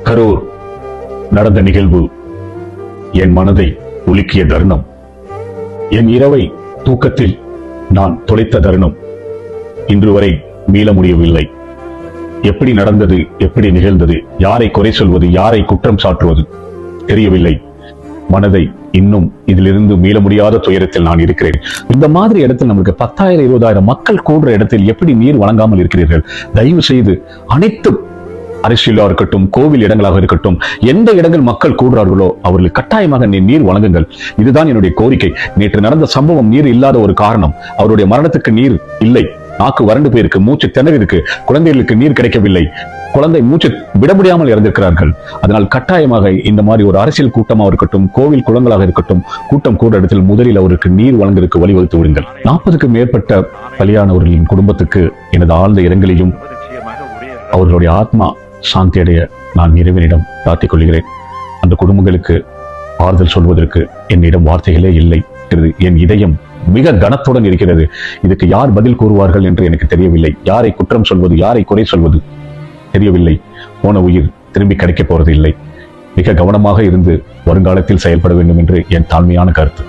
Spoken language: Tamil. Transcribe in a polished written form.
கரூர் நடந்த நிகழ்வு என் மனதை உலுக்கிய தருணம். என் இரவை தூக்கத்தில் நான் தொலைத்த தருணம் இன்று வரை மீள முடியவில்லை. எப்படி நடந்தது, எப்படி நிகழ்ந்தது, யாரை குறை சொல்வது, யாரை குற்றம் சாட்டுவது தெரியவில்லை. மனதை இன்னும் இதிலிருந்து மீள முடியாத துயரத்தில் நான் இருக்கிறேன். இந்த மாதிரி இடத்தில் நமக்கு 10,000 20,000 மக்கள் கூடுற இடத்தில் எப்படி நீர் வழங்காமல் இருக்கிறீர்கள்? தயவு செய்து அனைத்து அரசியலா இருக்கட்டும், கோவில் இடங்களாக இருக்கட்டும், எந்த இடங்கள் மக்கள் கூடுறார்களோ அவர்களுக்கு கட்டாயமாக நீர் வழங்குங்கள். இதுதான் என்னுடைய கோரிக்கை. நேற்று நடந்த சம்பவம் நீர் இல்லாத ஒரு காரணம். அவருடைய மரணத்துக்கு நீர் இல்லை, நாக்கு வறண்டு போயிருக்கு, மூச்சு திணறி இருக்கு, குழந்தைகளுக்கு நீர் கிடைக்கவில்லை, குழந்தை மூச்சு விட முடியாமல் இறந்திருக்கிறார்கள். அதனால் கட்டாயமாக இந்த மாதிரி ஒரு அரசியல் கூட்டமாக இருக்கட்டும், கோவில் குளங்களாக இருக்கட்டும், கூட்டம் கூட இடத்தில் முதலில் அவருக்கு நீர் வழங்குவதற்கு வழிவகுத்து விடுங்கள். 40க்கும் மேற்பட்ட பலியானவர்களின் குடும்பத்துக்கு எனது ஆழ்ந்த இரங்கலையும் அவர்களுடைய ஆத்மா சாந்தி அடைய நான் இறைவனிடம் பிரார்த்திக் கொள்கிறேன். அந்த குடும்பங்களுக்கு ஆறுதல் சொல்வதற்கு என்னிடம் வார்த்தைகளே இல்லை. என் இதயம் மிக கனத்துடன் இருக்கிறது. இதுக்கு யார் பதில் கூறுவார்கள் என்று எனக்கு தெரியவில்லை. யாரை குற்றம் சொல்வது, யாரை குறை சொல்வது தெரியவில்லை. போன உயிர் திரும்பி கிடைக்கப் போறது இல்லை. மிக கவனமாக இருந்து வருங்காலத்தில் செயல்பட வேண்டும் என்று என் தாழ்மையான கருத்து.